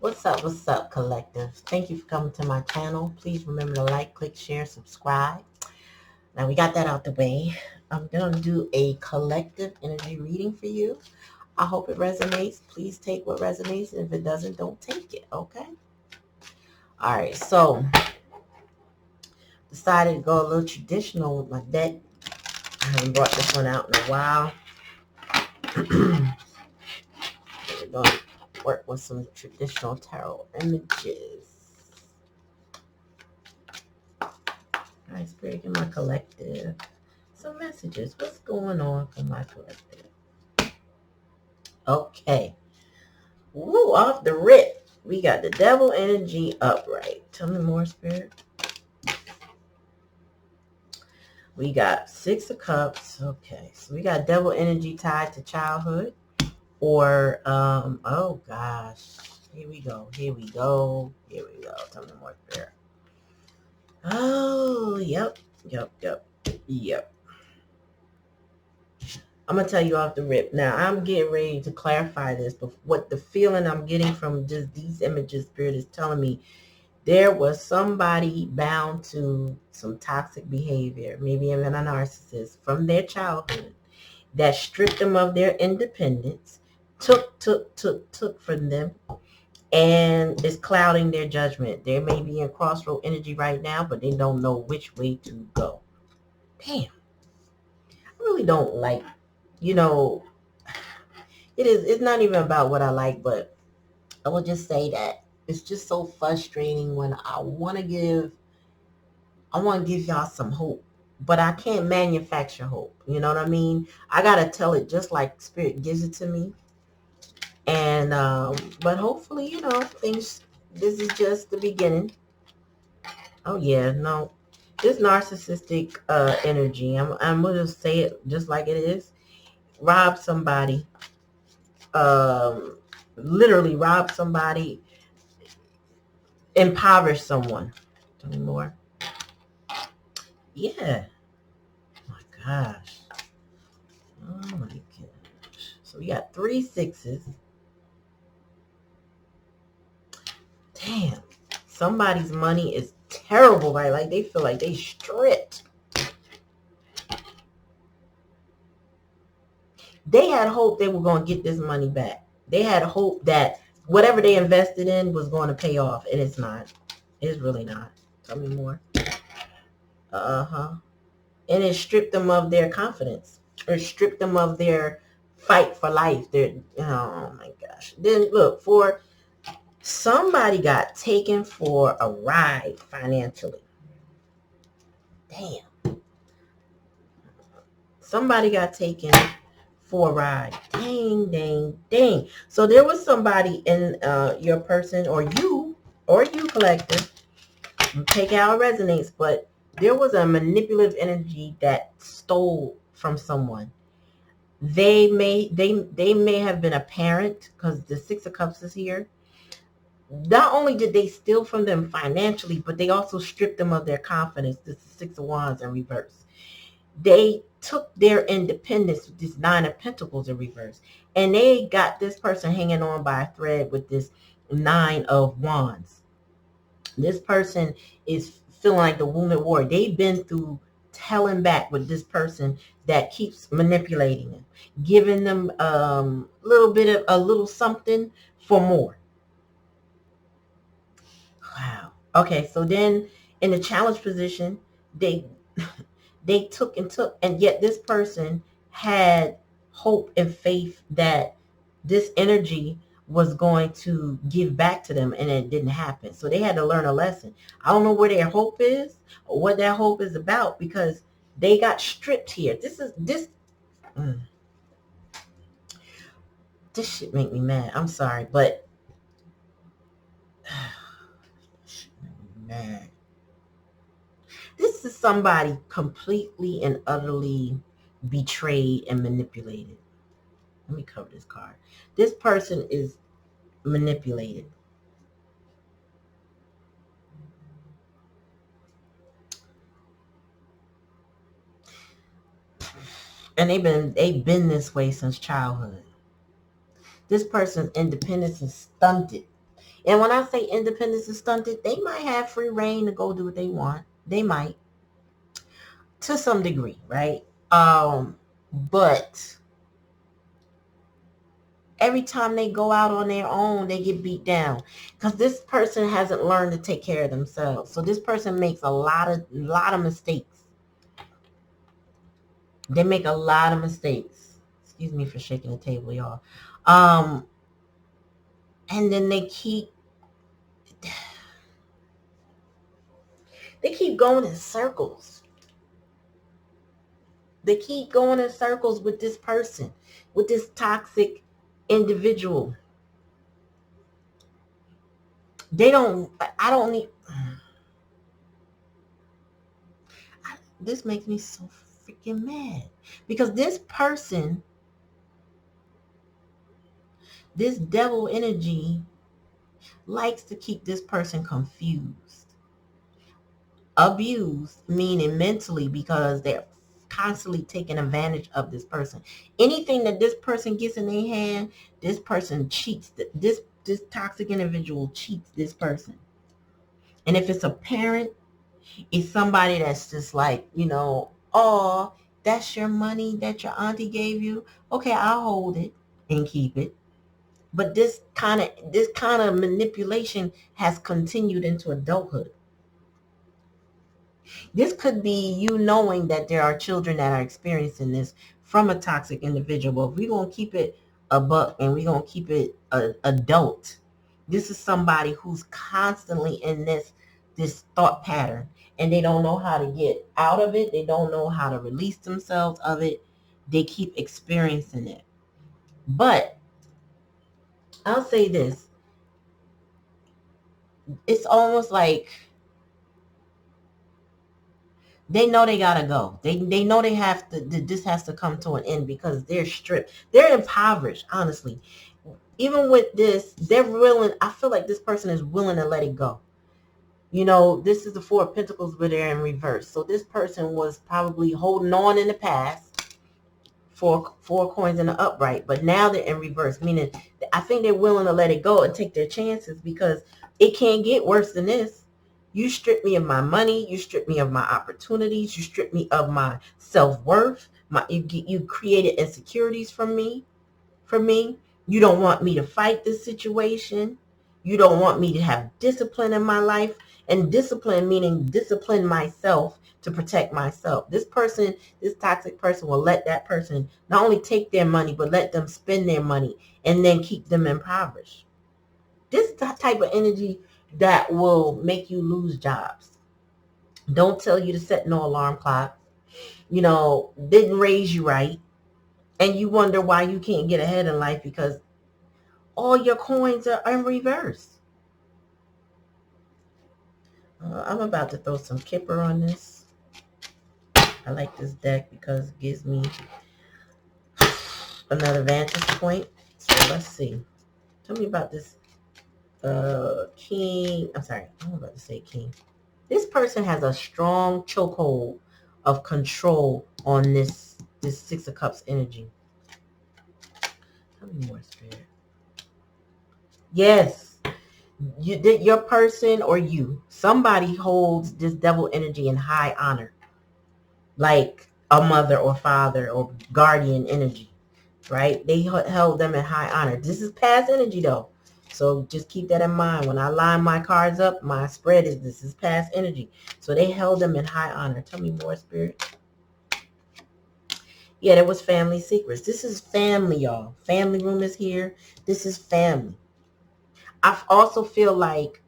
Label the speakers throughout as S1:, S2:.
S1: What's up, collective? Thank you for coming to my channel. Please remember to like, click, share, subscribe. Now we got that out the way. I'm going to do a collective energy reading for you. I hope it resonates. Please take what resonates. And if it doesn't, don't take it, okay? All right, so decided to go a little traditional with my deck. I haven't brought this one out in a while. We're going to work with some traditional tarot images. All right, Spirit, give my collective some messages. What's going on for my collective? Okay. Woo, off the rip. We got the devil energy upright. Tell me more, Spirit. We got 6 of cups. Okay, so we got devil energy tied to childhood. Or, oh gosh. Here we go. Here we go. Here we go. Tell me more, Spirit. Oh, yep. I'm going to tell you off the rip. Now, I'm getting ready to clarify this, but what the feeling I'm getting from just these images, Spirit is telling me there was somebody bound to some toxic behavior, maybe even a narcissist from their childhood that stripped them of their independence, took from them, and is clouding their judgment. They may be in crossroad energy right now, but they don't know which way to go. Damn. I really don't like, it's not even about what I like, but I will just say that it's just so frustrating when I want to give y'all some hope, but I can't manufacture hope. You know what I mean? I got to tell it just like Spirit gives it to me. And, but hopefully, this is just the beginning. Oh yeah, no, this narcissistic energy, I'm going to say it just like it is. Rob somebody, literally rob somebody, impoverish someone. Tell me more. Yeah. Oh my gosh. Oh my gosh. So we got 3 6s. Damn. Somebody's money is terrible, right? Like they feel like they stripped. They had hope they were going to get this money back. They had hope that whatever they invested in was going to pay off, and it's not. It's really not. Tell me more. Uh-huh. And it stripped them of their confidence, or stripped them of their fight for life. Oh my gosh. Then look, for somebody got taken for a ride financially. Damn. Somebody got taken for a ride. Dang. So there was somebody in your person, or you collective, take it how it resonates, but there was a manipulative energy that stole from someone. They may have been a parent, because the 6 of Cups is here. Not only did they steal from them financially, but they also stripped them of their confidence. This is 6 of Wands in reverse. They took their independence with this 9 of Pentacles in reverse. And they got this person hanging on by a thread with this 9 of Wands. This person is feeling like the wounded warrior. They've been through telling back with this person that keeps manipulating them, giving them a little something for more. Wow. Okay, so then in the challenge position, they took, and yet this person had hope and faith that this energy was going to give back to them, and it didn't happen. So they had to learn a lesson. I don't know where their hope is or what that hope is about, because they got stripped here. This shit make me mad. I'm sorry, but mad. This is somebody completely and utterly betrayed and manipulated. Let me cover this card. This person is manipulated. And they've been this way since childhood. This person's independence is stunted. And when I say independence is stunted, they might have free reign to go do what they want. They might, to some degree, right? But every time they go out on their own, they get beat down because this person hasn't learned to take care of themselves. So this person makes a lot of mistakes. They make a lot of mistakes. Excuse me for shaking the table, y'all. And then they keep going in circles. They keep going in circles with this person, with this toxic individual. I don't need, this makes me so freaking mad because this person, this devil energy likes to keep this person confused. Abused, meaning mentally, because they're constantly taking advantage of this person. Anything that this person gets in their hand, this person cheats. This toxic individual cheats this person. And if it's a parent, it's somebody that's just like, oh, that's your money that your auntie gave you. Okay, I'll hold it and keep it. But this kind of manipulation has continued into adulthood. This could be you knowing that there are children that are experiencing this from a toxic individual. But if we're going to keep it a buck and we're going to keep it adult, this is somebody who's constantly in this thought pattern and they don't know how to get out of it. They don't know how to release themselves of it. They keep experiencing it. But I'll say this. It's almost like they know they gotta go. They know they have to. This has to come to an end because they're stripped. They're impoverished, honestly. Even with this, they're willing. I feel like this person is willing to let it go. This is the Four of Pentacles, but they're in reverse. So this person was probably holding on in the past. Four coins in the upright, but now they're in reverse, meaning I think they're willing to let it go and take their chances because it can't get worse than this. You strip me of my money. You strip me of my opportunities. You strip me of my self-worth. You created insecurities for me. You don't want me to fight this situation. You don't want me to have discipline in my life. And discipline meaning discipline myself to protect myself. This toxic person will let that person not only take their money, but let them spend their money and then keep them impoverished. This is the type of energy that will make you lose jobs. Don't tell you to set no alarm clock. Didn't raise you right. And you wonder why you can't get ahead in life because all your coins are in reverse. I'm about to throw some Kipper on this. I like this deck because it gives me another vantage point. So let's see. Tell me about this king. I'm sorry. I'm about to say king. This person has a strong chokehold of control on this Six of Cups energy. Tell me more, Spirit. Yes. Your person or somebody holds this devil energy in high honor. Like a mother or father or guardian energy, right? They held them in high honor. This is past energy though. So just keep that in mind. When I line my cards up, my spread is this is past energy. So they held them in high honor. Tell me more, Spirit. Yeah, there was family secrets. This is family, y'all. Family room is here. This is family. I also feel like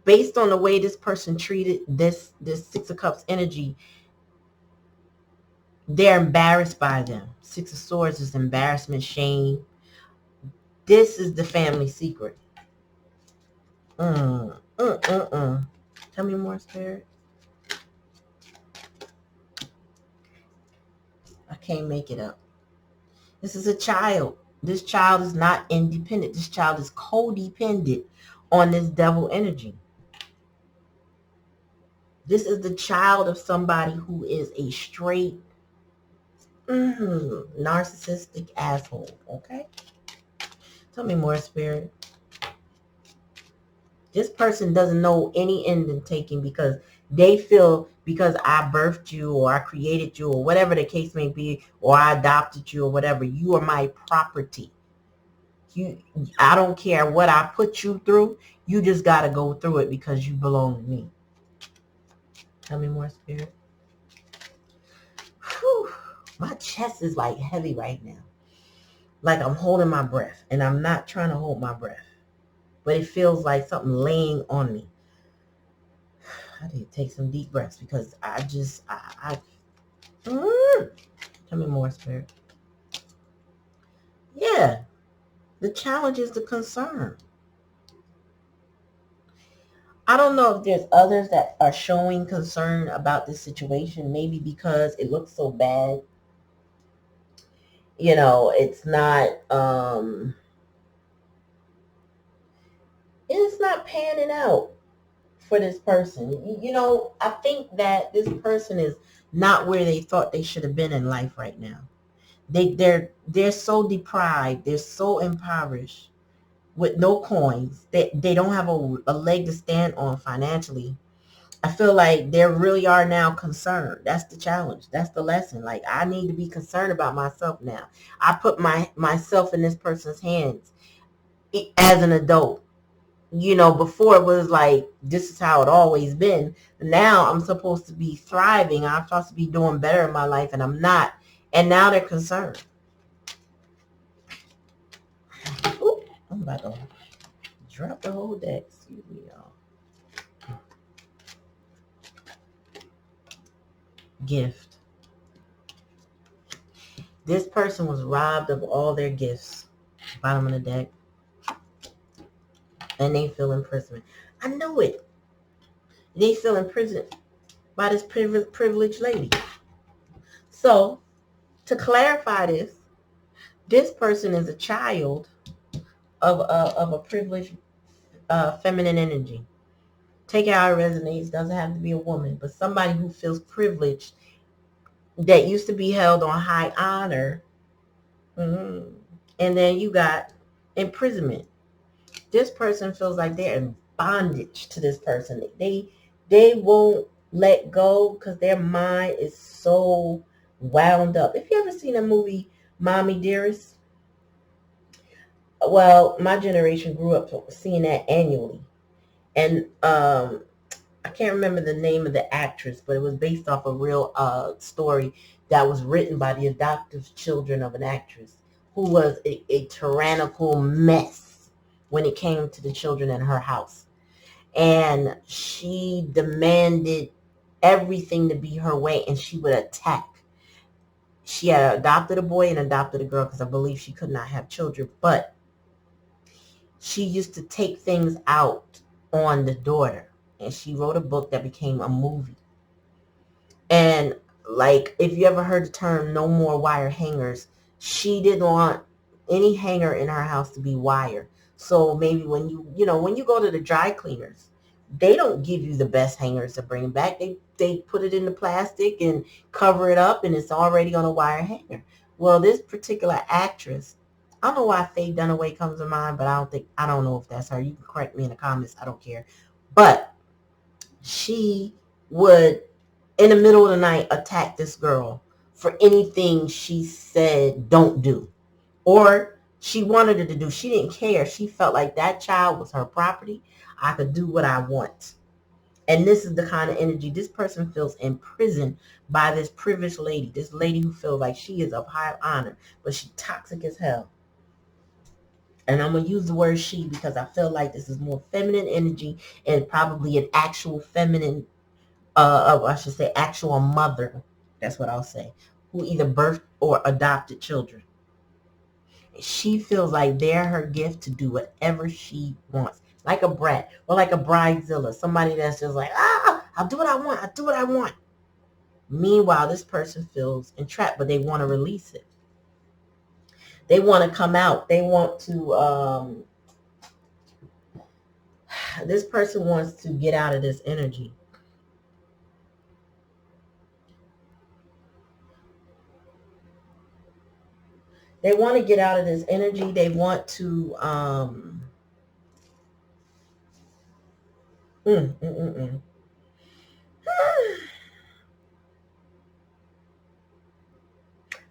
S1: based on the way this person treated this Six of Cups energy, they're embarrassed by them. Six of Swords is embarrassment, shame. This is the family secret. Tell me more, Spirit. I can't make it up. This is a child. This child is not independent. This child is codependent on this devil energy. This is the child of somebody who is a straight narcissistic asshole. Okay? Tell me more, Spirit. This person doesn't know any end in taking because they feel because I birthed you or I created you or whatever the case may be, or I adopted you or whatever, you are my property. I don't care what I put you through. You just got to go through it because you belong to me. Tell me more, Spirit. Whew. My chest is like heavy right now. Like I'm holding my breath, and I'm not trying to hold my breath, but it feels like something laying on me. I need to take some deep breaths because tell me more, Spirit. Yeah, the challenge is the concern. I don't know if there's others that are showing concern about this situation, maybe because it looks so bad. You know, it's not panning out for this person. You know, I think that this person is not where they thought they should have been in life right now. They're so deprived, they're so impoverished with no coins. They don't have a leg to stand on financially. I feel like they really are now concerned. That's the challenge. That's the lesson. Like, I need to be concerned about myself now. I put myself in this person's hands as an adult. You know, before it was like, this is how it always been. Now I'm supposed to be thriving. I'm supposed to be doing better in my life, and I'm not. And now they're concerned. Ooh, I'm about to drop the whole deck. Excuse me, y'all. Gift. This person was robbed of all their gifts. Bottom of the deck. And they feel imprisonment. I know it. They feel imprisoned by this privileged lady. So, to clarify this person is a child of a privileged feminine energy. Take it how it resonates. Doesn't have to be a woman, but somebody who feels privileged that used to be held on high honor. Mm-hmm. And then you got imprisonment. This person feels like they're in bondage to this person. They won't let go because their mind is so wound up. If you ever seen a movie, Mommy Dearest, well, my generation grew up seeing that annually. And I can't remember the name of the actress, but it was based off a real story that was written by the adoptive children of an actress who was a tyrannical mess when it came to the children in her house. And she demanded everything to be her way, and she would attack. She had adopted a boy and adopted a girl because I believe she could not have children, but she used to take things out on the daughter, and she wrote a book that became a movie. And like, if you ever heard the term no more wire hangers, she didn't want any hanger in her house to be wire. So maybe when when you go to the dry cleaners, they don't give you the best hangers to bring back. They put it in the plastic and cover it up, and it's already on a wire hanger. Well, this particular actress, I don't know why Faye Dunaway comes to mind, but I don't know if that's her. You can correct me in the comments. I don't care. But she would, in the middle of the night, attack this girl for anything she said don't do, or she wanted her to do. She didn't care. She felt like that child was her property. I could do what I want. And this is the kind of energy this person feels imprisoned by this privileged lady, this lady who feels like she is of high honor, but she's toxic as hell. And I'm going to use the word she because I feel like this is more feminine energy and probably an actual feminine, I should say actual mother. That's what I'll say. Who either birthed or adopted children. She feels like they're her gift to do whatever she wants. Like a brat or like a bridezilla. Somebody that's just like, I'll do what I want. I'll do what I want. Meanwhile, this person feels entrapped, but they want to release it. They want to come out. They want to, this person wants to get out of this energy. They want to get out of this energy. They want to, Mm, mm, mm, mm.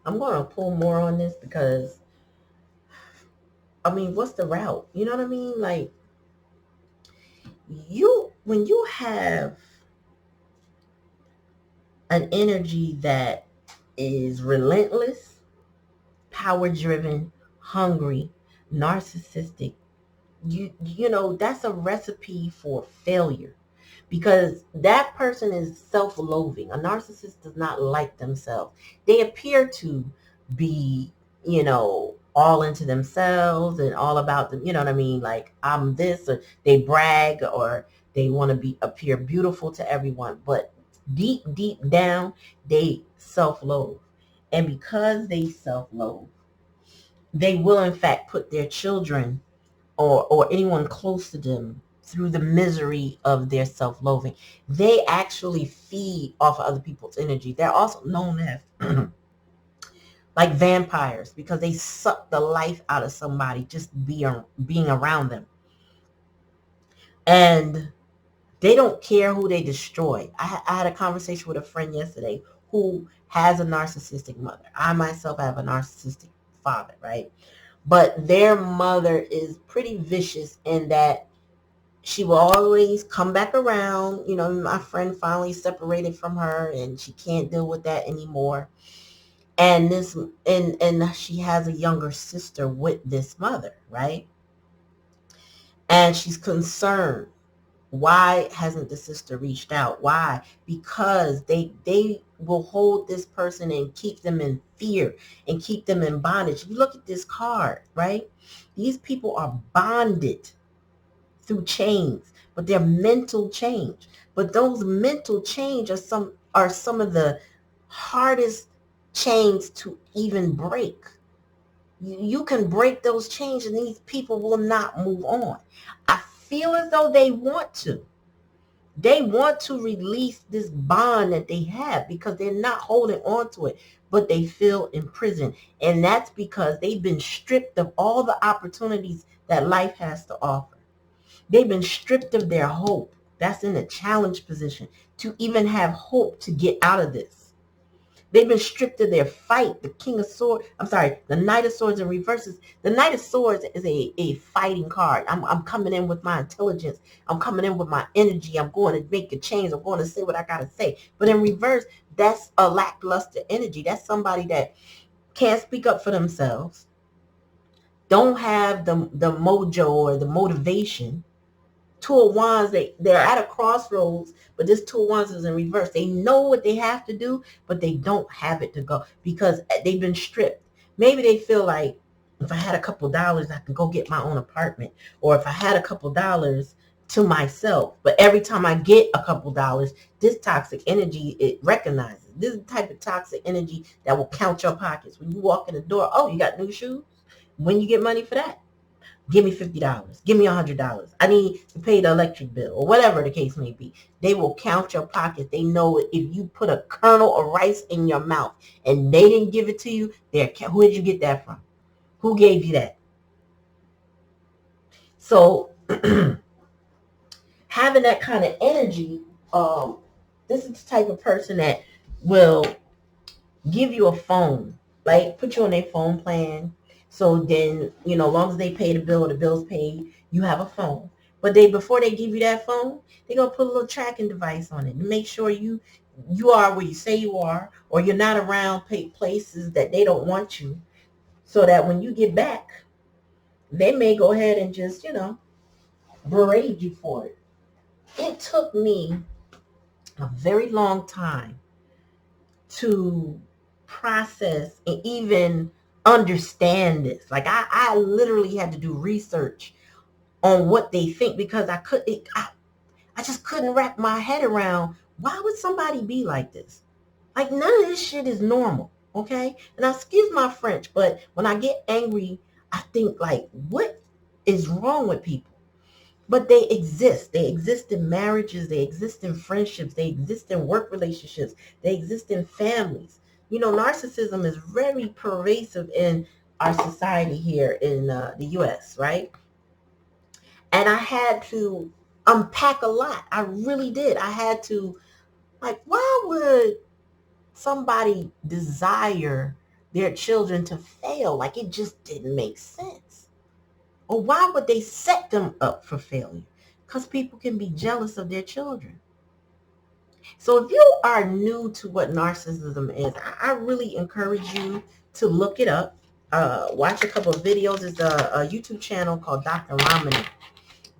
S1: I'm going to pull more on this because, I mean, what's the route? You know what I mean? Like, when you have an energy that is relentless, power driven, hungry, narcissistic, you know, that's a recipe for failure, because that person is self-loathing. A narcissist does not like themselves. They appear to be, you know, all into themselves and all about them, you know what I mean? Like, I'm this, or they brag, or they want to appear beautiful to everyone, but deep down they self-loathe. And because they self-loathe, they will in fact put their children or anyone close to them through the misery of their self-loathing. They actually feed off of other people's energy. They're also known as like vampires, because they suck the life out of somebody just being around them. And they don't care who they destroy. I had a conversation with a friend yesterday who has a narcissistic mother. I myself have a narcissistic father, right? But their mother is pretty vicious in that she will always come back around. You know, my friend finally separated from her and she can't deal with that anymore. And she has a younger sister with this mother, right? And she's concerned. Why hasn't the sister reached out? Why? Because they will hold this person and keep them in fear and keep them in bondage. You look at this card, right? These people are bonded through chains, but they're mental change. But those mental change are some of the hardest chains to even break. You can break those chains and these people will not move on. I feel as though they want to. They want to release this bond that they have because they're not holding on to it, but they feel imprisoned. And that's because they've been stripped of all the opportunities that life has to offer. They've been stripped of their hope. That's in a challenge position, to even have hope to get out of this. They've been stripped of their fight. The King of Swords, the Knight of Swords in reverses. The Knight of Swords is a fighting card. I'm coming in with my intelligence. I'm coming in with my energy. I'm going to make a change. I'm going to say what I got to say. But in reverse, that's a lackluster energy. That's somebody that can't speak up for themselves, don't have the mojo or the motivation. Two of Wands, they're at a crossroads, but this Two of Wands is in reverse. They know what they have to do, but they don't have it to go because they've been stripped. Maybe they feel like, if I had a couple dollars, I can go get my own apartment. Or if I had a couple dollars to myself. But every time I get a couple dollars, this toxic energy, it recognizes. This is the type of toxic energy that will count your pockets. When you walk in the door, oh, you got new shoes? When you get money for that? Give me $50. Give me $100. I need to pay the electric bill, or whatever the case may be. They will count your pockets. They know if you put a kernel of rice in your mouth and they didn't give it to you, who did you get that from? Who gave you that? So having that kind of energy, this is the type of person that will give you a phone, like put you on their phone plan. So then, as long as they pay the bill or the bill's paid, you have a phone. But before they give you that phone, they're going to put a little tracking device on it to make sure you are where you say you are, or you're not around places that they don't want you, so that when you get back, they may go ahead and just, berate you for it. It took me a very long time to process and even understand this. Like I literally had to do research on what they think, because I just couldn't wrap my head around, why would somebody be like this? Like, none of this shit is normal, okay? And excuse my French, but when I get angry, I think like, what is wrong with people? But they exist. They exist in marriages. They exist in friendships. They exist in work relationships. They exist in families. Narcissism is very pervasive in our society here in the U.S., right? And I had to unpack a lot. I really did. I had to, like, why would somebody desire their children to fail? Like, it just didn't make sense. Or why would they set them up for failure? Because people can be jealous of their children. So if you are new to what narcissism is, I really encourage you to look it up. Watch a couple of videos. There's a YouTube channel called Dr. Romani.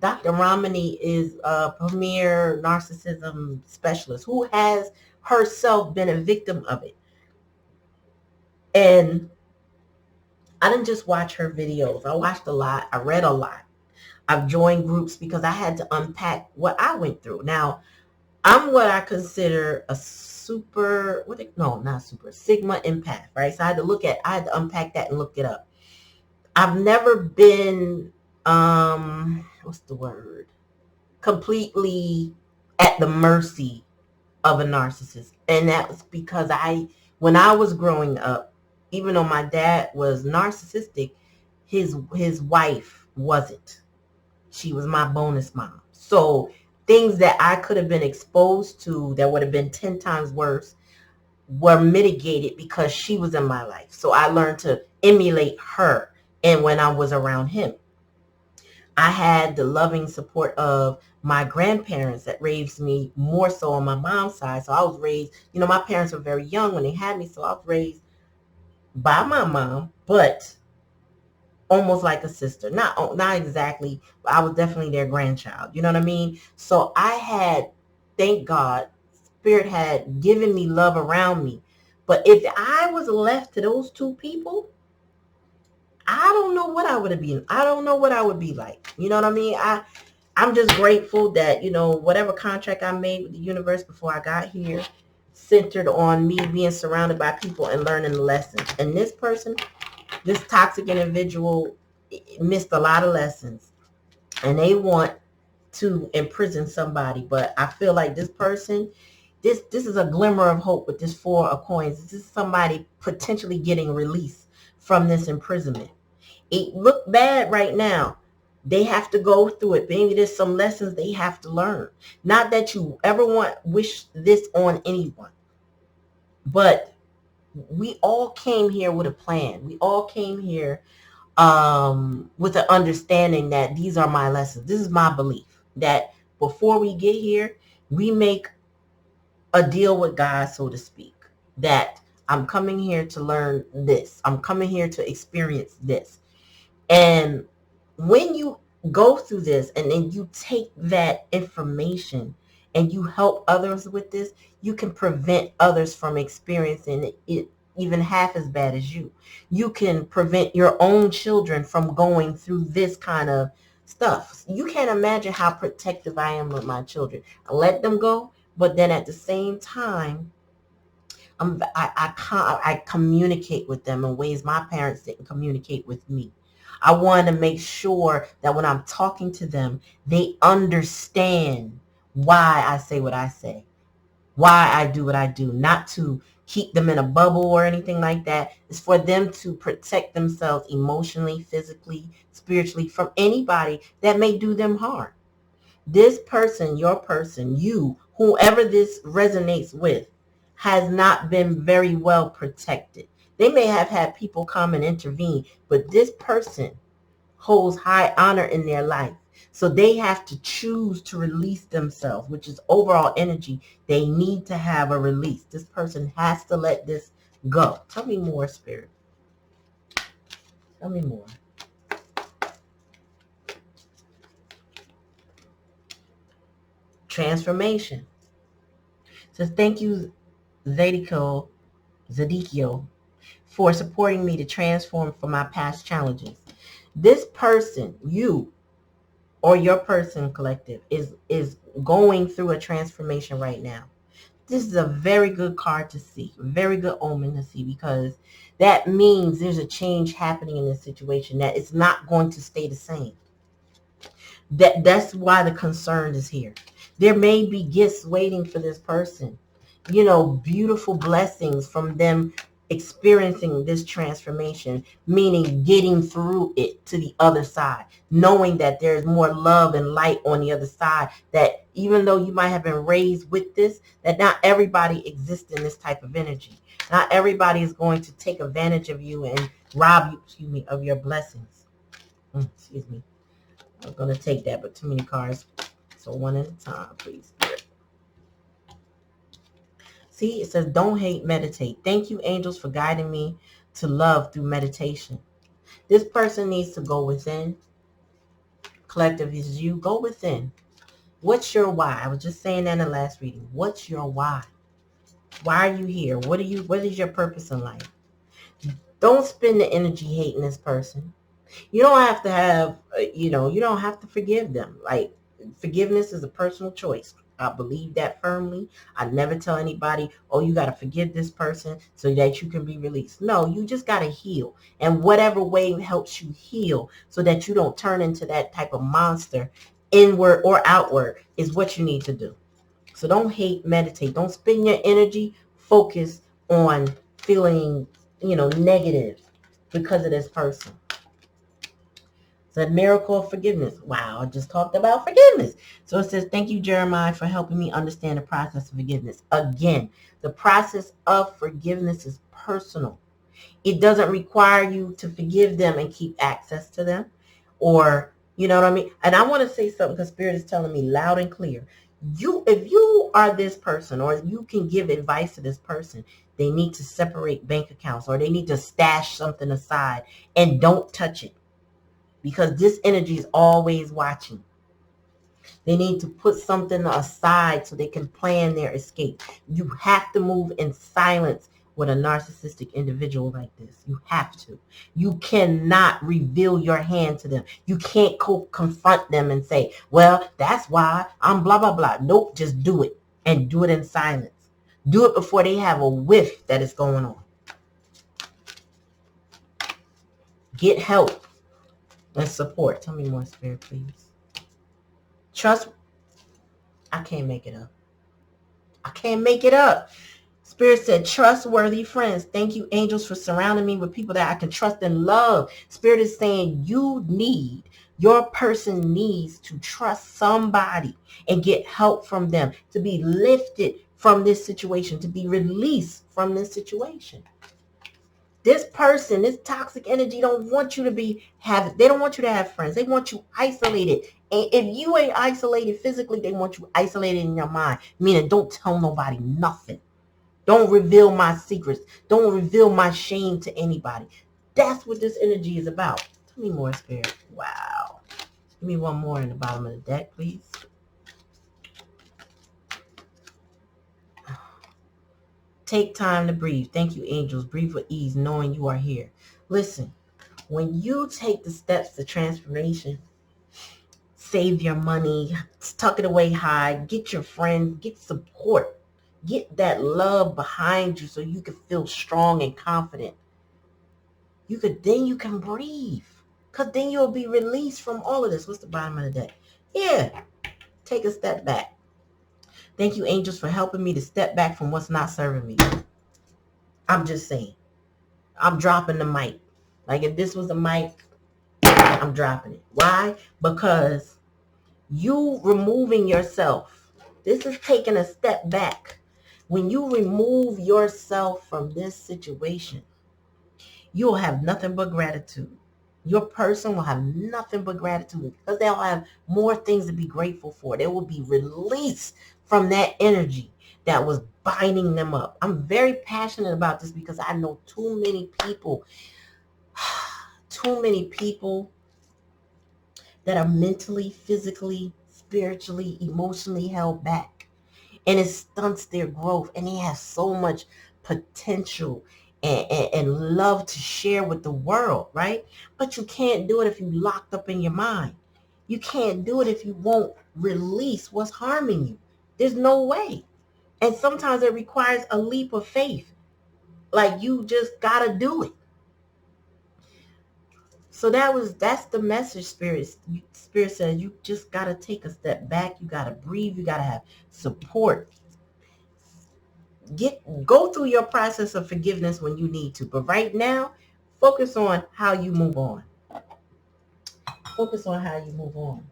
S1: Dr. Romani is a premier narcissism specialist who has herself been a victim of it. And I didn't just watch her videos. I watched a lot. I read a lot. I've joined groups because I had to unpack what I went through. Now, I'm what I consider a sigma empath, right? So I had to unpack that and look it up. I've never been, completely at the mercy of a narcissist. And that was because when I was growing up, even though my dad was narcissistic, his wife wasn't. She was my bonus mom. So things that I could have been exposed to that would have been 10 times worse were mitigated because she was in my life. So I learned to emulate her. And when I was around him, I had the loving support of my grandparents that raised me more so on my mom's side. So I was raised, my parents were very young when they had me. So I was raised by my mom, but almost like a sister. Not exactly, but I was definitely their grandchild. You know what I mean? So I had, thank God, Spirit had given me love around me. But if I was left to those two people, I don't know what I would have been. I don't know what I would be like. You know what I mean? I'm just grateful that, whatever contract I made with the universe before I got here centered on me being surrounded by people and learning the lessons. And this person, this toxic individual, missed a lot of lessons, and they want to imprison somebody. But I feel like this person, this is a glimmer of hope with this 4 of coins. This is somebody potentially getting released from this imprisonment. It look bad right now. They have to go through it. Maybe there's some lessons they have to learn. Not that you ever wish this on anyone, but we all came here with a plan. We all came here with the understanding that these are my lessons. This is my belief that before we get here, we make a deal with God, so to speak, that I'm coming here to learn this. I'm coming here to experience this. And when you go through this and then you take that information and you help others with this, you can prevent others from experiencing it even half as bad as you. You can prevent your own children from going through this kind of stuff. You can't imagine how protective I am with my children. I let them go, but then at the same time, I communicate with them in ways my parents didn't communicate with me. I want to make sure that when I'm talking to them, they understand why I say what I say, why I do what I do, not to keep them in a bubble or anything like that. It's for them to protect themselves emotionally, physically, spiritually from anybody that may do them harm. This person, your person, you, whoever this resonates with, has not been very well protected. They may have had people come and intervene, but this person holds high honor in their life. So they have to choose to release themselves, which is overall energy. They need to have a release. This person has to let this go. Tell me more, Spirit. Tell me more. Transformation. So thank you, Zadico, for supporting me to transform from my past challenges. This person, you or your person collective, is going through a transformation right now. This is a very good card to see, very good omen to see, because that means there's a change happening in this situation, that it's not going to stay the same. That's why the concern is here. There may be gifts waiting for this person, beautiful blessings from them experiencing this transformation, meaning getting through it to the other side, knowing that there's more love and light on the other side, that even though you might have been raised with this, that not everybody exists in this type of energy. Not everybody is going to take advantage of you and rob you, of your blessings. Excuse me. I'm going to take that, but too many cards. So one at a time, please. See, it says, don't hate, meditate. Thank you, angels, for guiding me to love through meditation. This person needs to go within. Collective is you. Go within. What's your why? I was just saying that in the last reading. What's your why? Why are you here? What is your purpose in life? Don't spend the energy hating this person. You don't have to have, you don't have to forgive them. Like, forgiveness is a personal choice. I believe that firmly. I never tell anybody, oh, you got to forgive this person so that you can be released. No, you just got to heal. And whatever way helps you heal so that you don't turn into that type of monster, inward or outward, is what you need to do. So don't hate, meditate. Don't spend your energy focus on feeling, negative because of this person. The miracle of forgiveness. Wow, I just talked about forgiveness. So it says, thank you, Jeremiah, for helping me understand the process of forgiveness. Again, the process of forgiveness is personal. It doesn't require you to forgive them and keep access to them, or, you know what I mean? And I want to say something because Spirit is telling me loud and clear. If you are this person, or you can give advice to this person, they need to separate bank accounts, or they need to stash something aside and don't touch it. Because this energy is always watching. They need to put something aside so they can plan their escape. You have to move in silence with a narcissistic individual like this. You have to. You cannot reveal your hand to them. You can't confront them and say, well, that's why I'm blah, blah, blah. Nope, just do it. And do it in silence. Do it before they have a whiff that is going on. Get help and support. Tell me more, Spirit, please. Trust. I can't make it up. I can't make it up. Spirit said, trustworthy friends. Thank you, angels, for surrounding me with people that I can trust and love. Spirit is saying your person needs to trust somebody and get help from them, to be lifted from this situation, to be released from this situation. This person, this toxic energy, don't want you to they don't want you to have friends. They want you isolated. And if you ain't isolated physically, they want you isolated in your mind. Meaning, don't tell nobody nothing. Don't reveal my secrets. Don't reveal my shame to anybody. That's what this energy is about. Tell me more, Spirit. Wow. Give me one more in the bottom of the deck, please. Take time to breathe. Thank you, angels. Breathe with ease, knowing you are here. Listen, when you take the steps to transformation, save your money, tuck it away high, get your friends, get support, get that love behind you so you can feel strong and confident. Then you can breathe, because then you'll be released from all of this. What's the bottom of the deck? Yeah, take a step back. Thank you, angels, for helping me to step back from what's not serving me. I'm just saying. I'm dropping the mic. Like, if this was a mic, I'm dropping it. Why? Because you removing yourself. This is taking a step back. When you remove yourself from this situation, you'll have nothing but gratitude. Your person will have nothing but gratitude because they'll have more things to be grateful for. They will be released from that energy that was binding them up. I'm very passionate about this because I know too many people that are mentally, physically, spiritually, emotionally held back. And it stunts their growth. And they have so much potential and love to share with the world, right? But you can't do it if you're locked up in your mind. You can't do it if you won't release what's harming you. There's no way. And sometimes it requires a leap of faith. Like, you just got to do it. So that's the message, Spirit. Spirit says you just got to take a step back. You got to breathe. You got to have support. go through your process of forgiveness when you need to. But right now, focus on how you move on. Focus on how you move on.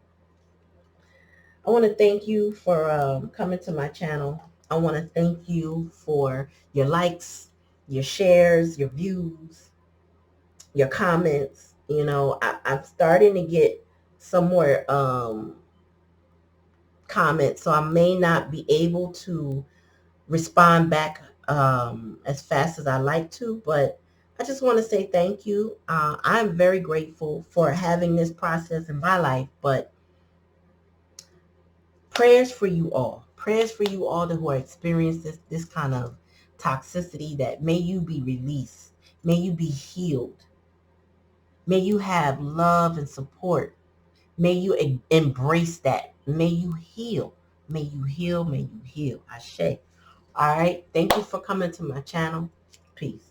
S1: I want to thank you for coming to my channel. I want to thank you for your likes, your shares, your views, your comments. You know, I'm starting to get some more comments, so I may not be able to respond back as fast as I like to, but I just want to say thank you. I'm very grateful for having this process in my life, but prayers for you all. Prayers for you all who are experiencing this kind of toxicity, that may you be released. May you be healed. May you have love and support. May you embrace that. May you heal. May you heal. May you heal. Ashe. All right. Thank you for coming to my channel. Peace.